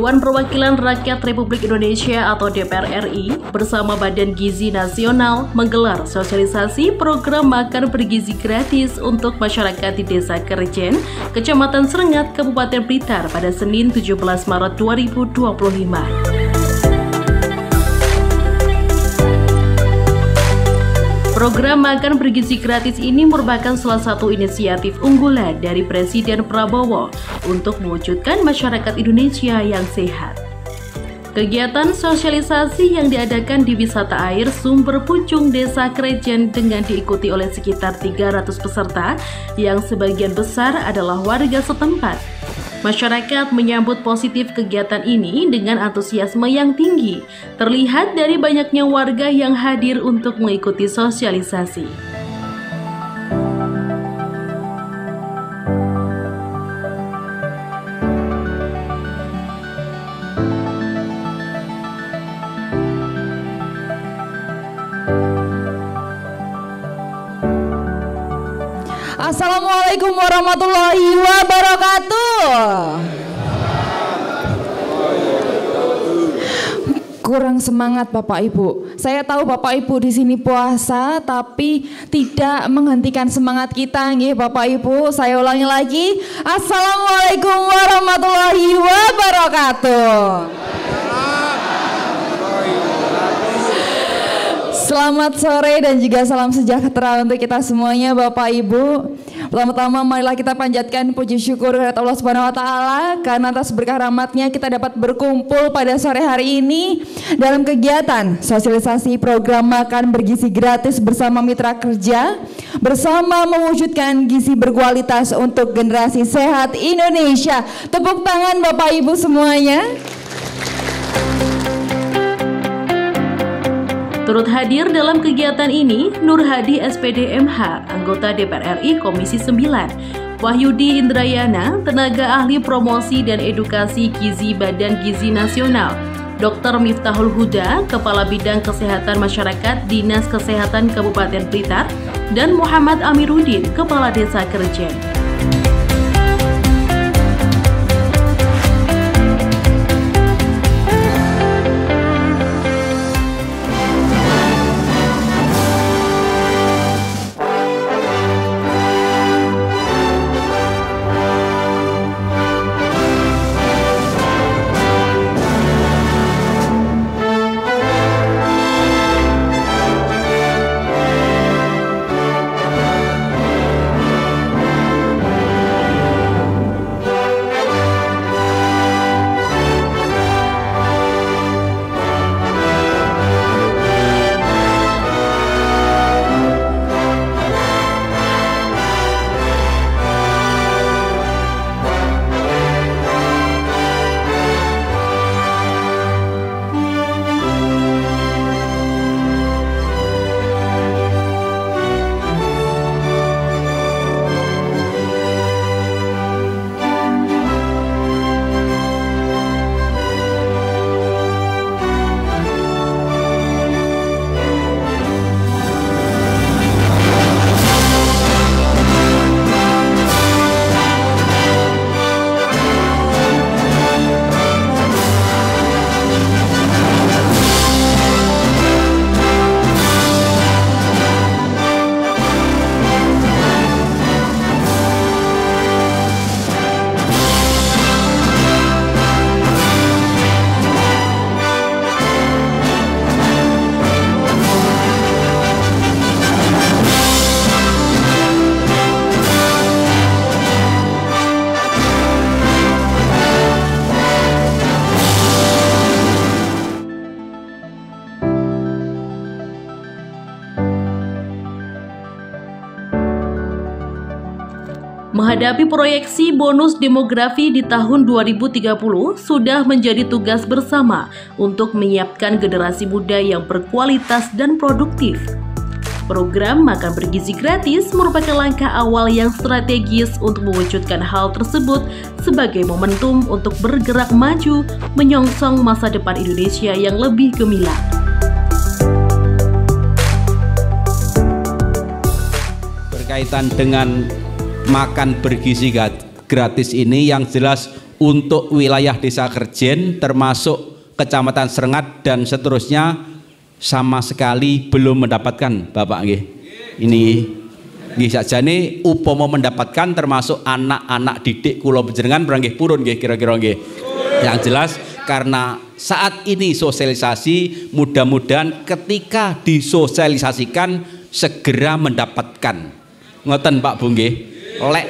Dewan Perwakilan Rakyat Republik Indonesia atau DPR RI bersama Badan Gizi Nasional menggelar sosialisasi program makan bergizi gratis untuk masyarakat di Desa Kerjen, Kecamatan Serengat, Kabupaten Blitar pada Senin 17 Maret 2025. Program makan bergizi gratis ini merupakan salah satu inisiatif unggulan dari Presiden Prabowo untuk mewujudkan masyarakat Indonesia yang sehat. Kegiatan sosialisasi yang diadakan di wisata air Sumber Pucung Desa Kerjen dengan diikuti oleh sekitar 300 peserta yang sebagian besar adalah warga setempat. Masyarakat menyambut positif kegiatan ini dengan antusiasme yang tinggi, terlihat dari banyaknya warga yang hadir untuk mengikuti sosialisasi. Assalamualaikum warahmatullahi wabarakatuh. Kurang semangat Bapak Ibu. Saya tahu Bapak Ibu di sini puasa, tapi tidak menghentikan semangat kita, nggih Bapak Ibu. Saya ulangi lagi. Assalamualaikum warahmatullahi wabarakatuh. Selamat sore dan juga salam sejahtera untuk kita semuanya Bapak Ibu. Pertama-tama marilah kita panjatkan puji syukur kepada Allah Subhanahu wa taala karena atas berkah rahmatnya kita dapat berkumpul pada sore hari ini dalam kegiatan sosialisasi program makan bergizi gratis bersama mitra kerja, bersama mewujudkan gizi berkualitas untuk generasi sehat Indonesia. Tepuk tangan Bapak Ibu semuanya. Turut hadir dalam kegiatan ini Nur Hadi SPD MH, anggota DPR RI Komisi 9, Wahyudi Indrayana, tenaga ahli promosi dan edukasi gizi Badan Gizi Nasional, Dr. Miftahul Huda, Kepala Bidang Kesehatan Masyarakat Dinas Kesehatan Kabupaten Blitar, dan Muhammad Amiruddin, Kepala Desa Kerjen. Menghadapi proyeksi bonus demografi di tahun 2030 sudah menjadi tugas bersama untuk menyiapkan generasi muda yang berkualitas dan produktif. Program makan bergizi gratis merupakan langkah awal yang strategis untuk mewujudkan hal tersebut sebagai momentum untuk bergerak maju menyongsong masa depan Indonesia yang lebih gemilang. Berkaitan dengan makan bergizi gratis ini, yang jelas untuk wilayah Desa Kerjen termasuk Kecamatan Serengat dan seterusnya sama sekali belum mendapatkan, Bapak nggih. Ini nggih sakjane upama mendapatkan termasuk anak-anak didik kula panjenengan nggih purun nggih kira-kira nggih. Yang jelas karena saat ini sosialisasi, mudah-mudahan ketika disosialisasikan segera mendapatkan. Ngoten Pak Bu nggih. Lek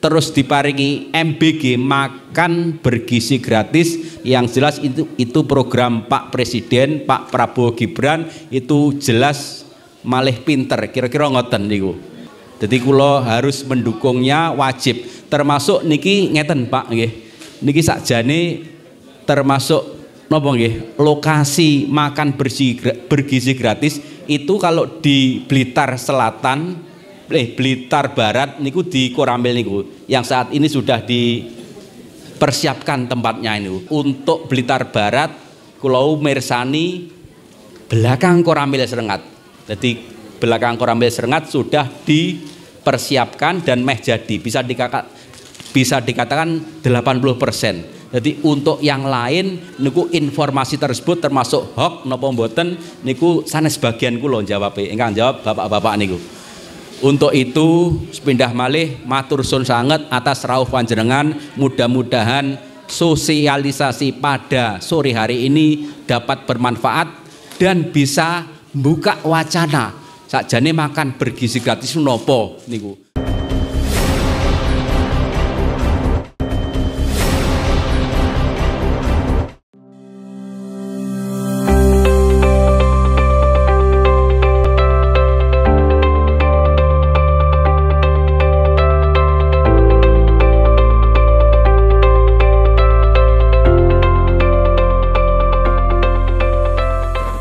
terus diparingi MBG makan bergizi gratis, yang jelas itu program Pak Presiden Pak Prabowo Gibran itu jelas malih pinter, kira-kira ngoten niku. Jadi kula harus mendukungnya, wajib. Termasuk niki ngeten Pak nggih. Niki sakjane termasuk napa nggih, lokasi makan bergizi gratis itu kalau di Blitar Selatan Blitar Barat niku di Koramil niku yang saat ini sudah dipersiapkan tempatnya ini. Untuk Blitar Barat kulau mirsani belakang Koramil Serengat. Jadi belakang Koramil Serengat sudah dipersiapkan dan meh jadi, bisa dikatakan 80%. Jadi untuk yang lain niku informasi tersebut termasuk hoax napa mboten niku sanes bagian kula jawab, ingkang jawab bapak-bapak niku. Untuk itu sepindah malih matur suwun sanget atas rawuh panjenengan, mudah-mudahan sosialisasi pada sore hari ini dapat bermanfaat dan bisa buka wacana sakjane makan bergizi gratis nopo niku.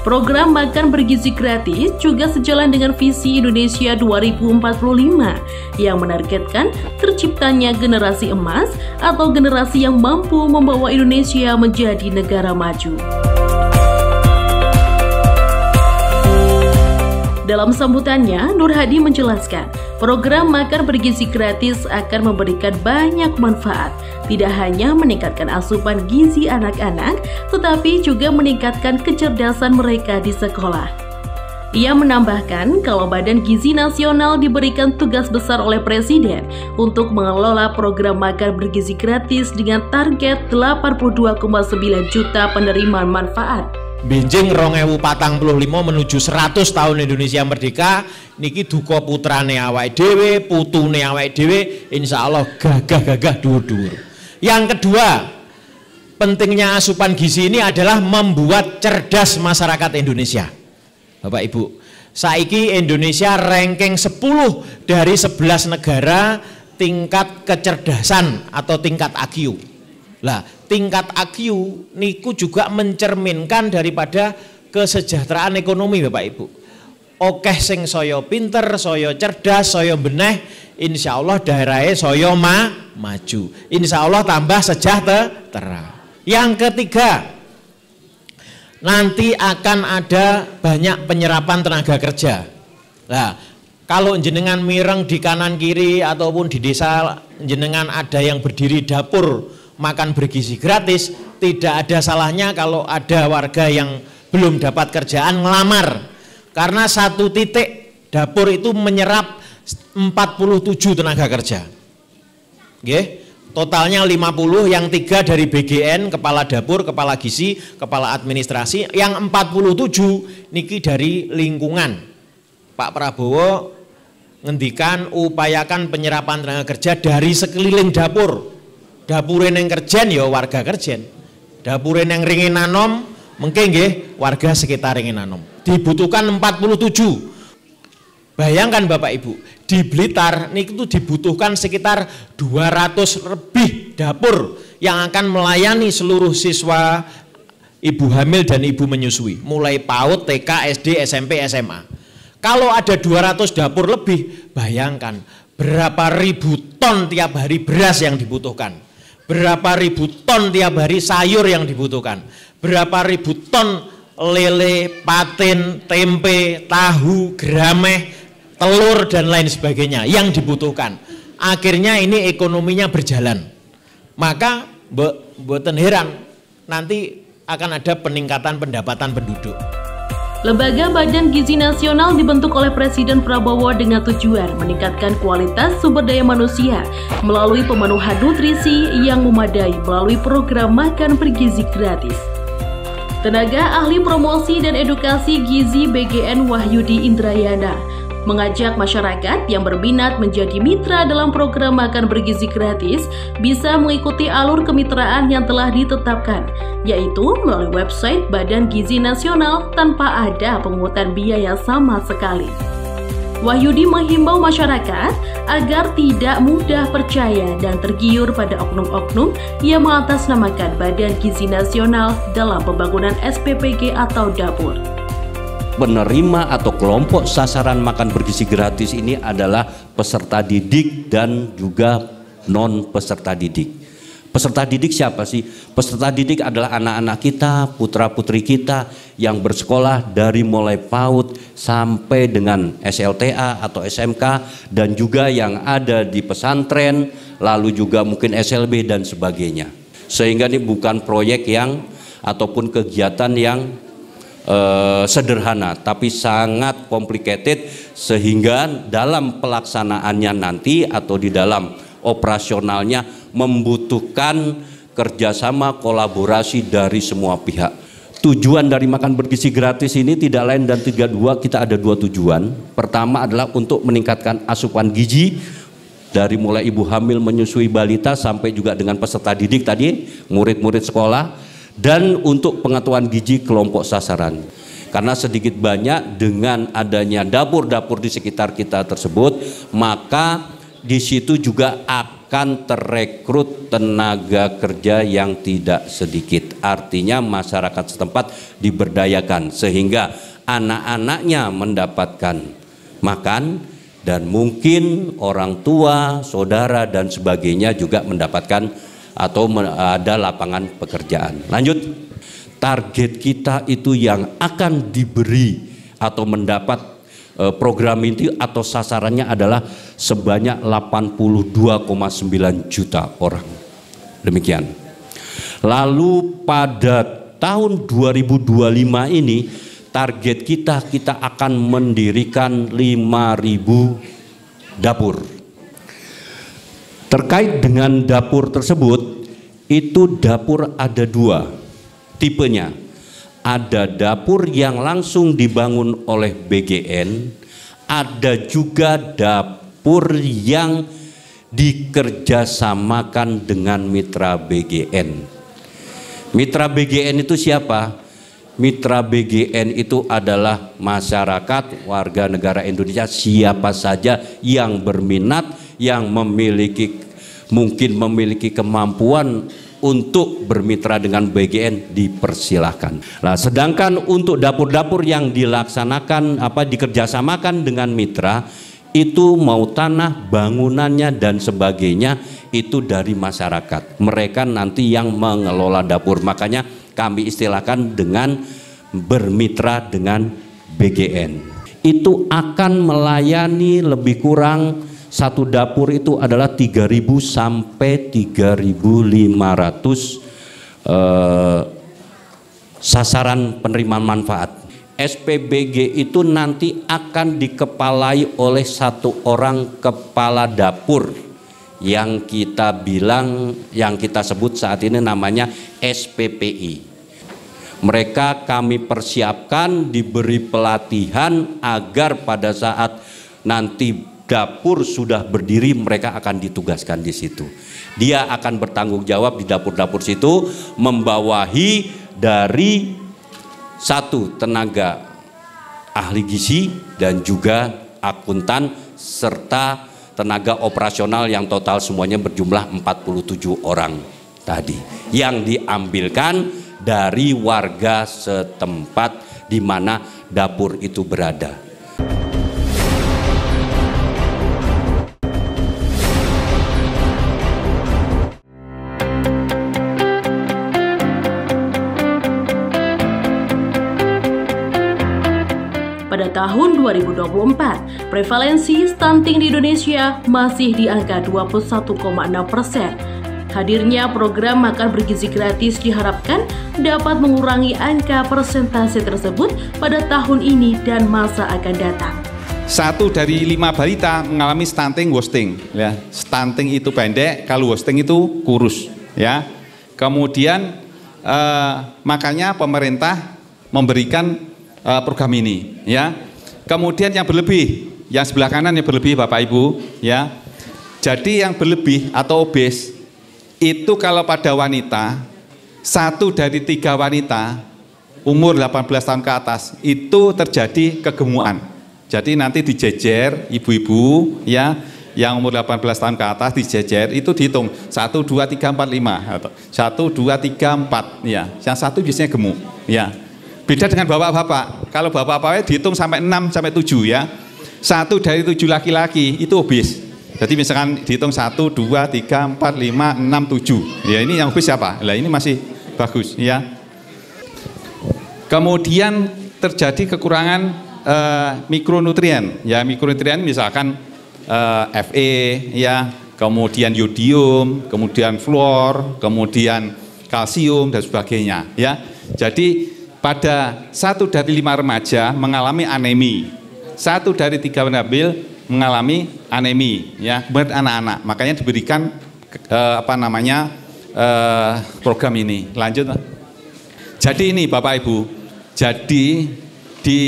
Program makan bergizi gratis juga sejalan dengan visi Indonesia 2045 yang menargetkan terciptanya generasi emas atau generasi yang mampu membawa Indonesia menjadi negara maju. Dalam sambutannya, Nur Hadi menjelaskan, program makan bergizi gratis akan memberikan banyak manfaat, tidak hanya meningkatkan asupan gizi anak-anak, tetapi juga meningkatkan kecerdasan mereka di sekolah. Ia menambahkan kalau Badan Gizi Nasional diberikan tugas besar oleh Presiden untuk mengelola program makan bergizi gratis dengan target 82,9 juta penerima manfaat. Benjing 2045 menuju 100 tahun Indonesia merdeka niki duka putrane awake dhewe, putune awake dhewe, insyaallah gagah-gagah dhuwur-dhuwur. Yang kedua, pentingnya asupan gizi ini adalah membuat cerdas masyarakat Indonesia. Bapak Ibu, saiki Indonesia ranking 10 dari 11 negara tingkat kecerdasan atau tingkat IQ. Lah, tingkat IQ niku juga mencerminkan daripada kesejahteraan ekonomi Bapak Ibu. Okeh sing saya pinter, saya cerdas, saya beneh, insya Allah daerahnya saya maju. Insya Allah tambah sejahtera. Yang ketiga, nanti akan ada banyak penyerapan tenaga kerja. Nah, kalau jenengan mireng di kanan kiri ataupun di desa jenengan ada yang berdiri dapur makan bergizi gratis, tidak ada salahnya kalau ada warga yang belum dapat kerjaan ngelamar, karena satu titik dapur itu menyerap 47 tenaga kerja. Oke, totalnya 50, yang 3 dari BGN, kepala dapur, kepala gizi, kepala administrasi, yang 47 niki dari lingkungan. Pak Prabowo ngendikan upayakan penyerapan tenaga kerja dari sekeliling dapur. Dapurin yang kerjen ya warga kerjen, dapurin yang ringin nanom mungkin nggih warga sekitar ringin nanom. Dibutuhkan 47. Bayangkan Bapak Ibu, di Blitar ini itu dibutuhkan sekitar 200 lebih dapur yang akan melayani seluruh siswa ibu hamil dan ibu menyusui, mulai PAUD, TK, SD, SMP, SMA. Kalau ada 200 dapur lebih, bayangkan berapa ribu ton tiap hari beras yang dibutuhkan. Berapa ribu ton tiap hari sayur yang dibutuhkan, berapa ribu ton lele, patin, tempe, tahu, grameh, telur dan lain sebagainya yang dibutuhkan. Akhirnya ini ekonominya berjalan. Maka mboten heran nanti akan ada peningkatan pendapatan penduduk. Lembaga Badan Gizi Nasional dibentuk oleh Presiden Prabowo dengan tujuan meningkatkan kualitas sumber daya manusia melalui pemenuhan nutrisi yang memadai melalui program makan bergizi gratis. Tenaga ahli promosi dan edukasi gizi BGN Wahyudi Indrayana mengajak masyarakat yang berminat menjadi mitra dalam program makan bergizi gratis bisa mengikuti alur kemitraan yang telah ditetapkan, yaitu melalui website Badan Gizi Nasional tanpa ada pungutan biaya sama sekali. Wahyudi menghimbau masyarakat agar tidak mudah percaya dan tergiur pada oknum-oknum yang mengatasnamakan Badan Gizi Nasional dalam pembangunan SPPG atau dapur. Penerima atau kelompok sasaran makan bergizi gratis ini adalah peserta didik dan juga non peserta didik. Peserta didik siapa sih? Peserta didik adalah anak-anak kita, putra-putri kita yang bersekolah dari mulai PAUD sampai dengan SLTA atau SMK, dan juga yang ada di pesantren, lalu juga mungkin SLB dan sebagainya. Sehingga ini bukan proyek yang ataupun kegiatan yang sederhana, tapi sangat complicated, sehingga dalam pelaksanaannya nanti atau di dalam operasionalnya membutuhkan kerjasama kolaborasi dari semua pihak. Tujuan dari makan bergizi gratis ini tidak lain dan kita ada dua tujuan. Pertama adalah untuk meningkatkan asupan gizi dari mulai ibu hamil, menyusui balita sampai juga dengan peserta didik tadi, murid-murid sekolah, dan untuk pengetahuan gizi kelompok sasaran. Karena sedikit banyak dengan adanya dapur-dapur di sekitar kita tersebut, maka di situ juga akan terekrut tenaga kerja yang tidak sedikit. Artinya masyarakat setempat diberdayakan sehingga anak-anaknya mendapatkan makan, dan mungkin orang tua, saudara dan sebagainya juga mendapatkan atau ada lapangan pekerjaan. Lanjut, target kita itu yang akan diberi atau mendapat program ini atau sasarannya adalah sebanyak 82,9 juta orang. Demikian. Lalu pada tahun 2025 ini target kita akan mendirikan 5.000 dapur. Terkait dengan dapur tersebut, itu dapur ada dua tipenya. Ada dapur yang langsung dibangun oleh BGN, ada juga dapur yang dikerjasamakan dengan mitra BGN. Mitra BGN itu siapa? Mitra BGN itu adalah masyarakat warga negara Indonesia siapa saja yang berminat, yang mungkin memiliki kemampuan untuk bermitra dengan BGN, dipersilahkan. Nah, sedangkan untuk dapur-dapur yang dikerjasamakan dengan mitra, itu mau tanah, bangunannya dan sebagainya itu dari masyarakat. Mereka nanti yang mengelola dapur. Makanya kami istilahkan dengan bermitra dengan BGN. Itu akan melayani lebih kurang satu dapur itu adalah 3.000 sampai 3.500 sasaran penerima manfaat. SPBG itu nanti akan dikepalai oleh satu orang kepala dapur yang kita sebut saat ini namanya SPPI. Mereka kami persiapkan, diberi pelatihan agar pada saat nanti dapur sudah berdiri mereka akan ditugaskan di situ. Dia akan bertanggung jawab di dapur-dapur situ membawahi dari satu tenaga ahli gizi dan juga akuntan serta tenaga operasional yang total semuanya berjumlah 47 orang tadi yang diambilkan dari warga setempat di mana dapur itu berada. Pada tahun 2024, prevalensi stunting di Indonesia masih di angka 21,6%. Hadirnya program makan bergizi gratis diharapkan dapat mengurangi angka persentase tersebut pada tahun ini dan masa akan datang. 1 dari 5 balita mengalami stunting wasting, ya. Stunting itu pendek, kalau wasting itu kurus, ya. Kemudian makanya pemerintah memberikan program ini, ya. Kemudian yang berlebih, yang sebelah kanan yang berlebih Bapak Ibu, ya. Jadi yang berlebih atau obes itu kalau pada wanita, 1 dari 3 wanita umur 18 tahun ke atas itu terjadi kegemukan. Jadi nanti dijejer ibu-ibu, ya, yang umur 18 tahun ke atas dijejer itu dihitung 1, 2, 3, 4, 5 atau 1, 2, 3, 4, ya. Yang satu biasanya gemuk, ya. Beda dengan bapak-bapak. Kalau bapak-bapaknya dihitung sampai 6 sampai 7, ya. 1 dari 7 laki-laki itu obes. Jadi misalkan dihitung 1, 2, 3, 4, 5, 6, 7. Ya, ini yang obes siapa? Lah ini masih bagus, ya. Kemudian terjadi kekurangan mikronutrien, ya. Mikronutrien misalkan Fe, ya, kemudian yodium, kemudian fluor, kemudian kalsium dan sebagainya, ya. Jadi pada 1 dari 5 remaja mengalami anemi, 1 dari 3 penabil mengalami anemi, ya. Kemudian anak-anak, makanya diberikan program ini. Lanjut. Jadi ini Bapak Ibu, jadi di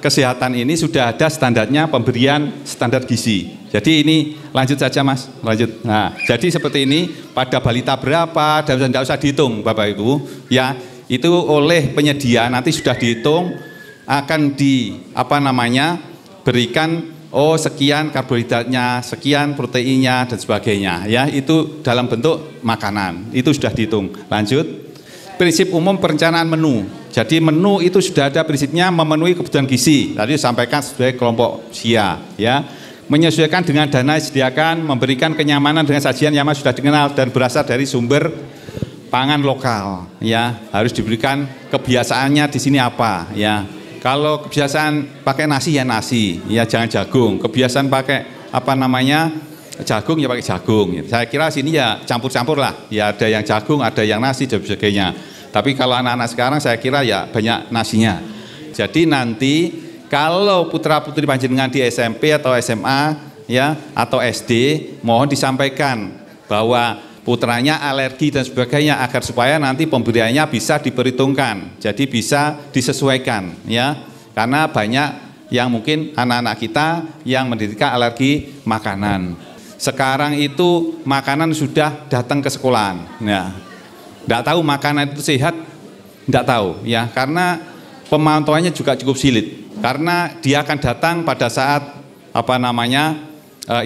kesehatan ini sudah ada standarnya pemberian standar gizi. Jadi ini lanjut saja Mas, lanjut. Nah, jadi seperti ini pada balita berapa dan tidak usah dihitung Bapak Ibu, ya. Itu oleh penyedia nanti sudah dihitung akan berikan sekian karbohidratnya, sekian proteinnya dan sebagainya, ya. Itu dalam bentuk makanan. Itu sudah dihitung. Lanjut. Prinsip umum perencanaan menu. Jadi menu itu sudah ada prinsipnya memenuhi kebutuhan gizi. Tadi disampaikan sebagai kelompok usia, ya. Menyesuaikan dengan dana yang disediakan, memberikan kenyamanan dengan sajian yang sudah dikenal dan berasal dari sumber pangan lokal, ya. Harus diberikan kebiasaannya di sini apa, ya. Kalau kebiasaan pakai nasi ya nasi, ya jangan jagung. Kebiasaan pakai jagung ya pakai jagung. Saya kira sini ya campur-campur lah. Ya ada yang jagung, ada yang nasi dan sebagainya. Tapi kalau anak-anak sekarang saya kira ya banyak nasinya. Jadi nanti kalau putra-putri panjenengan di SMP atau SMA, ya, atau SD, mohon disampaikan bahwa putranya alergi dan sebagainya agar supaya nanti pemberiannya bisa diperhitungkan. Jadi bisa disesuaikan, ya. Karena banyak yang mungkin anak-anak kita yang menderita alergi makanan. Sekarang itu makanan sudah datang ke sekolahan, ya. Tidak tahu makanan itu sehat, tidak tahu, ya. Karena pemantauannya juga cukup sulit. Karena dia akan datang pada saat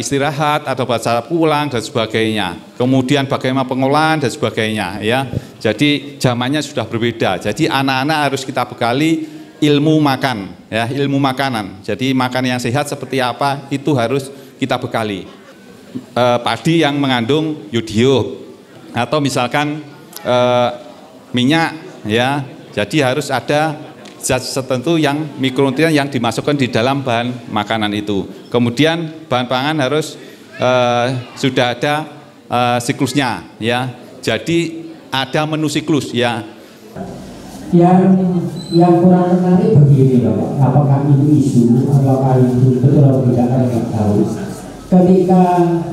istirahat atau pada saat pulang dan sebagainya. Kemudian bagaimana pengolahan dan sebagainya, ya. Jadi zamannya sudah berbeda. Jadi anak-anak harus kita bekali ilmu makan, ya, ilmu makanan. Jadi makanan yang sehat seperti apa itu harus kita bekali. Padi yang mengandung yodium atau misalkan minyak, ya. Jadi harus ada zat tertentu yang mikronutrien yang dimasukkan di dalam bahan makanan itu. Kemudian bahan pangan harus sudah ada siklusnya, ya. Jadi ada menu siklus, ya. Yang kurang menarik begini loh, apakah itu isu, apakah itu betul atau tidak, saya tidak tahu. Ketika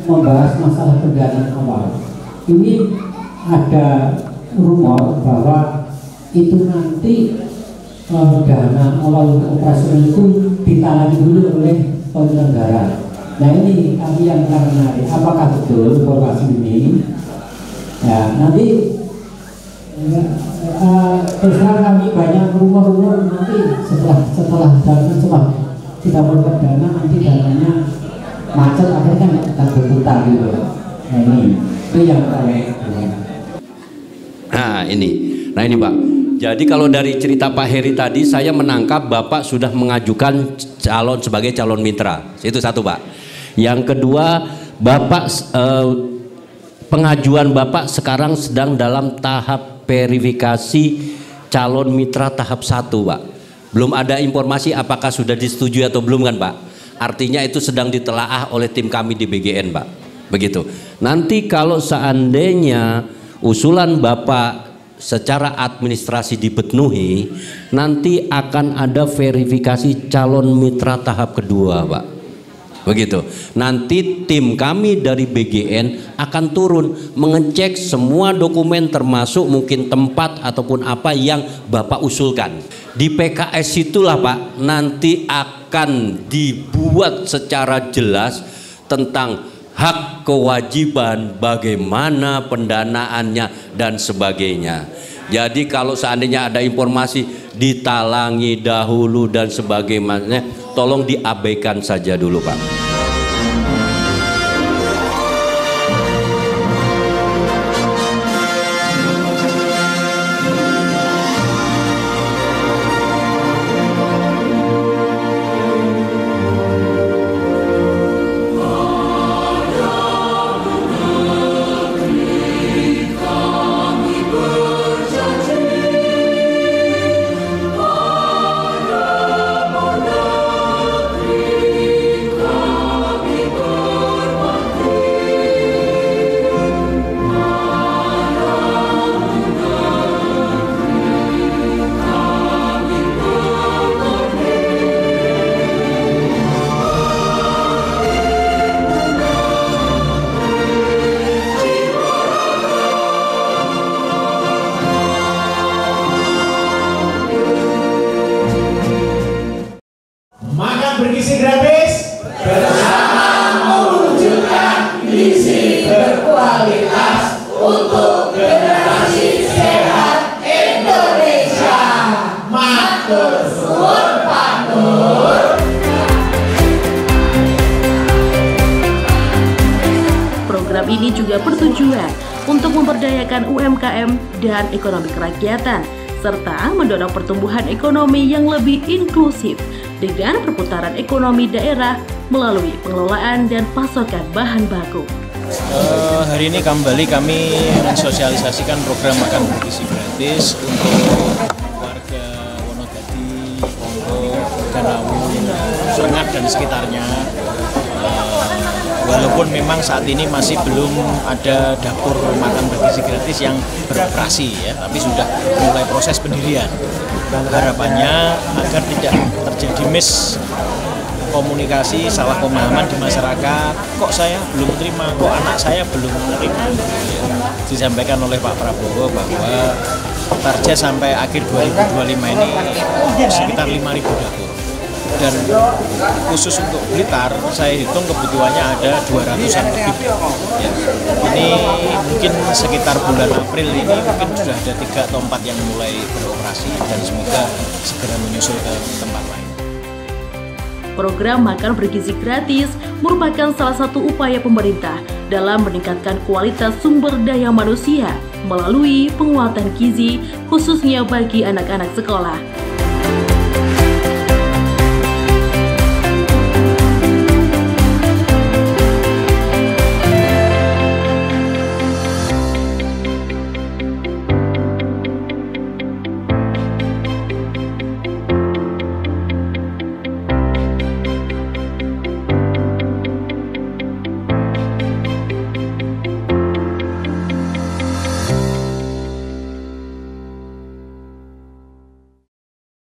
membahas masalah pendanaan awal, ini ada rumor bahwa itu nanti dana awal untuk operasional itu ditangani dulu oleh penyelenggara. Nah ini kami yang menarik, apakah betul informasi ini? Ya, nanti terus kami banyak rumor-rumor nanti setelah kita membuat dana nanti dananya macet akhirnya kita berputar gitu. Nah ini itu yang Nah ini Pak. Jadi kalau dari cerita Pak Heri tadi saya menangkap Bapak sudah mengajukan sebagai calon mitra. Itu satu Pak. Yang kedua, Bapak pengajuan Bapak sekarang sedang dalam tahap verifikasi calon mitra tahap 1 Pak. Belum ada informasi apakah sudah disetujui atau belum kan Pak. Artinya itu sedang ditelaah oleh tim kami di BGN Pak. Begitu. Nanti kalau seandainya usulan Bapak secara administrasi dipenuhi, nanti akan ada verifikasi calon mitra tahap kedua, Pak. Begitu. Nanti tim kami dari BGN akan turun mengecek semua dokumen termasuk mungkin tempat ataupun apa yang Bapak usulkan. Di PKS itulah Pak nanti akan dibuat secara jelas tentang hak kewajiban, bagaimana pendanaannya dan sebagainya. Jadi kalau seandainya ada informasi ditalangi dahulu dan sebagainya, tolong diabaikan saja dulu Pak. Bergizi gratis bersama mewujudkan gizi berkualitas untuk generasi sehat Indonesia. Matur suwun Pak Nur. Program ini juga bertujuan untuk memberdayakan UMKM dan ekonomi kerakyatan, serta mendorong pertumbuhan ekonomi yang lebih inklusif dengan perputaran ekonomi daerah melalui pengelolaan dan pasokan bahan baku. Hari ini kembali kami mensosialisasikan program makan bergizi gratis untuk warga Wonogadi, Ponggo, Ganawu, Serengat dan sekitarnya. Walaupun memang saat ini masih belum ada dapur makan bergizi gratis yang beroperasi ya, tapi sudah mulai proses pendirian. Harapannya agar tidak terjadi miskomunikasi, salah pemahaman di masyarakat. Kok saya belum terima, kok anak saya belum menerima. Disampaikan oleh Pak Prabowo bahwa target sampai akhir 2025 ini sekitar 5.000 dapur. Dan khusus untuk Blitar saya hitung kebutuhannya ada 200-an lebih ya. Ini mungkin sekitar bulan April ini mungkin sudah ada 3 atau 4 yang mulai beroperasi dan semoga segera menyusul ke tempat lain. Program makan bergizi gratis merupakan salah satu upaya pemerintah dalam meningkatkan kualitas sumber daya manusia melalui penguatan gizi khususnya bagi anak-anak sekolah.